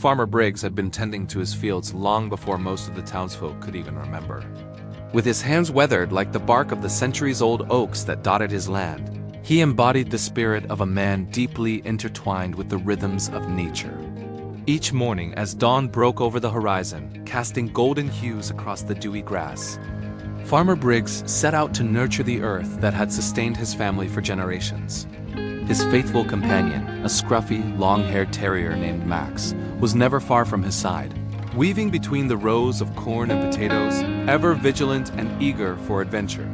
Farmer Briggs had been tending to his fields long before most of the townsfolk could even remember. With his hands weathered like the bark of the centuries-old oaks that dotted his land, he embodied the spirit of a man deeply intertwined with the rhythms of nature. Each morning, as dawn broke over the horizon, casting golden hues across the dewy grass, Farmer Briggs set out to nurture the earth that had sustained his family for generations. His faithful companion, a scruffy, long-haired terrier named Max, was never far from his side, weaving between the rows of corn and potatoes, ever vigilant and eager for adventure.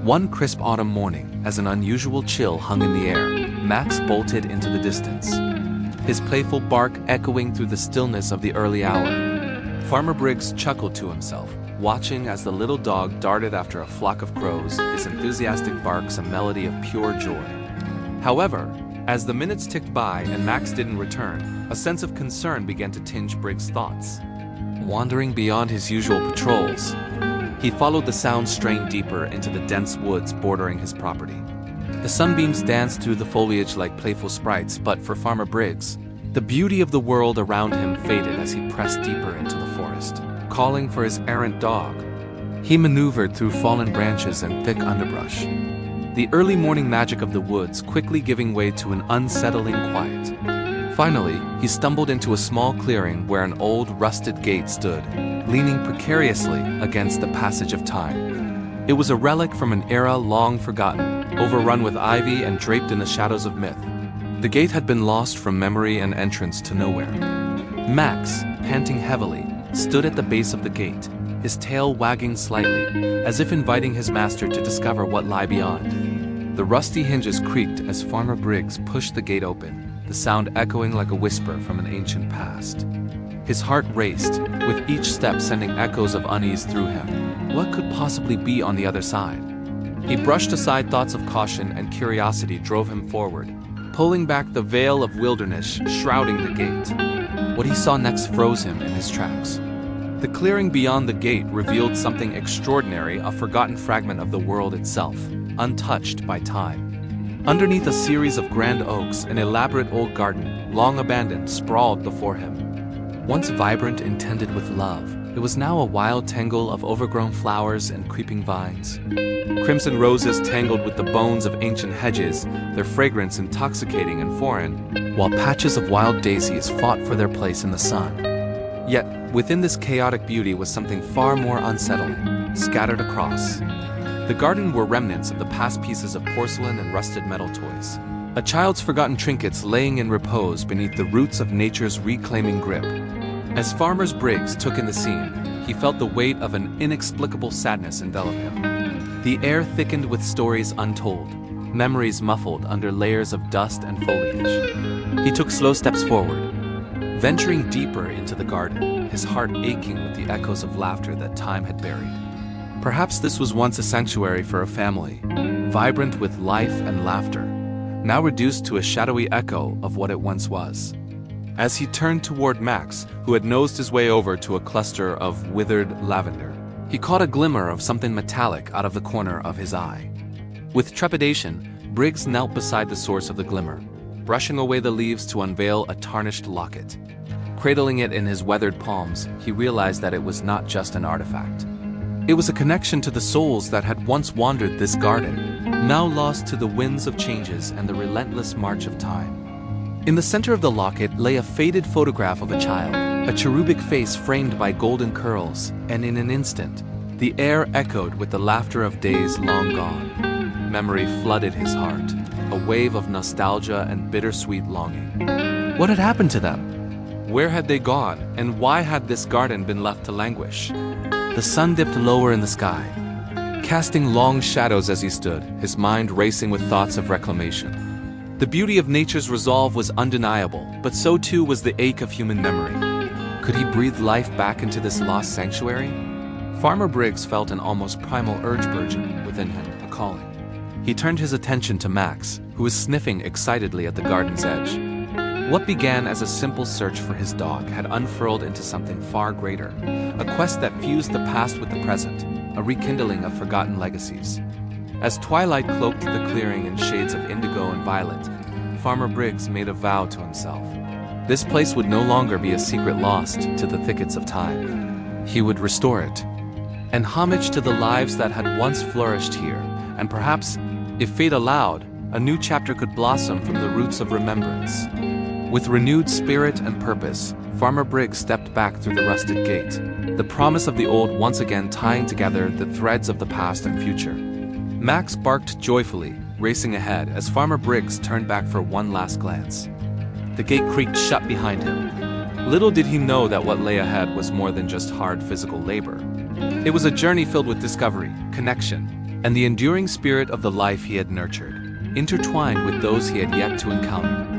One crisp autumn morning, as an unusual chill hung in the air, Max bolted into the distance, his playful bark echoing through the stillness of the early hour. Farmer Briggs chuckled to himself, watching as the little dog darted after a flock of crows, his enthusiastic barks a melody of pure joy. However, as the minutes ticked by and Max didn't return, a sense of concern began to tinge Briggs' thoughts. Wandering beyond his usual patrols, he followed the sound straying deeper into the dense woods bordering his property. The sunbeams danced through the foliage like playful sprites, but for Farmer Briggs, the beauty of the world around him faded as he pressed deeper into the forest. Calling for his errant dog, he maneuvered through fallen branches and thick underbrush, the early morning magic of the woods quickly giving way to an unsettling quiet. Finally, he stumbled into a small clearing where an old, rusted gate stood, leaning precariously against the passage of time. It was a relic from an era long forgotten, overrun with ivy and draped in the shadows of myth. The gate had been lost from memory and entrance to nowhere. Max, panting heavily, stood at the base of the gate, his tail wagging slightly, as if inviting his master to discover what lay beyond. The rusty hinges creaked as Farmer Briggs pushed the gate open, the sound echoing like a whisper from an ancient past. His heart raced, with each step sending echoes of unease through him. What could possibly be on the other side? He brushed aside thoughts of caution, and curiosity drove him forward, pulling back the veil of wilderness shrouding the gate. What he saw next froze him in his tracks. The clearing beyond the gate revealed something extraordinary, a forgotten fragment of the world itself, untouched by time. Underneath a series of grand oaks, an elaborate old garden, long abandoned, sprawled before him. Once vibrant and tended with love, it was now a wild tangle of overgrown flowers and creeping vines. Crimson roses tangled with the bones of ancient hedges, their fragrance intoxicating and foreign, while patches of wild daisies fought for their place in the sun. Yet, within this chaotic beauty was something far more unsettling, scattered across. The garden were remnants of the past pieces of porcelain and rusted metal toys. A child's forgotten trinkets laying in repose beneath the roots of nature's reclaiming grip. As Farmer Briggs took in the scene, he felt the weight of an inexplicable sadness envelop him. The air thickened with stories untold, memories muffled under layers of dust and foliage. He took slow steps forward, venturing deeper into the garden, his heart aching with the echoes of laughter that time had buried. Perhaps this was once a sanctuary for a family, vibrant with life and laughter, now reduced to a shadowy echo of what it once was. As he turned toward Max, who had nosed his way over to a cluster of withered lavender, he caught a glimmer of something metallic out of the corner of his eye. With trepidation, Briggs knelt beside the source of the glimmer, brushing away the leaves to unveil a tarnished locket. Cradling it in his weathered palms, he realized that it was not just an artifact. It was a connection to the souls that had once wandered this garden, now lost to the winds of changes and the relentless march of time. In the center of the locket lay a faded photograph of a child, a cherubic face framed by golden curls, and in an instant, the air echoed with the laughter of days long gone. Memory flooded his heart, a wave of nostalgia and bittersweet longing. What had happened to them? Where had they gone, and why had this garden been left to languish? The sun dipped lower in the sky, casting long shadows as he stood, his mind racing with thoughts of reclamation. The beauty of nature's resolve was undeniable, but so too was the ache of human memory. Could he breathe life back into this lost sanctuary? Farmer Briggs felt an almost primal urge burgeon within him, a calling. He turned his attention to Max, who was sniffing excitedly at the garden's edge. What began as a simple search for his dog had unfurled into something far greater, a quest that fused the past with the present, a rekindling of forgotten legacies. As twilight cloaked the clearing in shades of indigo and violet, Farmer Briggs made a vow to himself. This place would no longer be a secret lost to the thickets of time. He would restore it, and homage to the lives that had once flourished here, and perhaps, if fate allowed, a new chapter could blossom from the roots of remembrance. With renewed spirit and purpose, Farmer Briggs stepped back through the rusted gate, the promise of the old once again tying together the threads of the past and future. Max barked joyfully, racing ahead as Farmer Briggs turned back for one last glance. The gate creaked shut behind him. Little did he know that what lay ahead was more than just hard physical labor. It was a journey filled with discovery, connection, and the enduring spirit of the life he had nurtured, intertwined with those he had yet to encounter.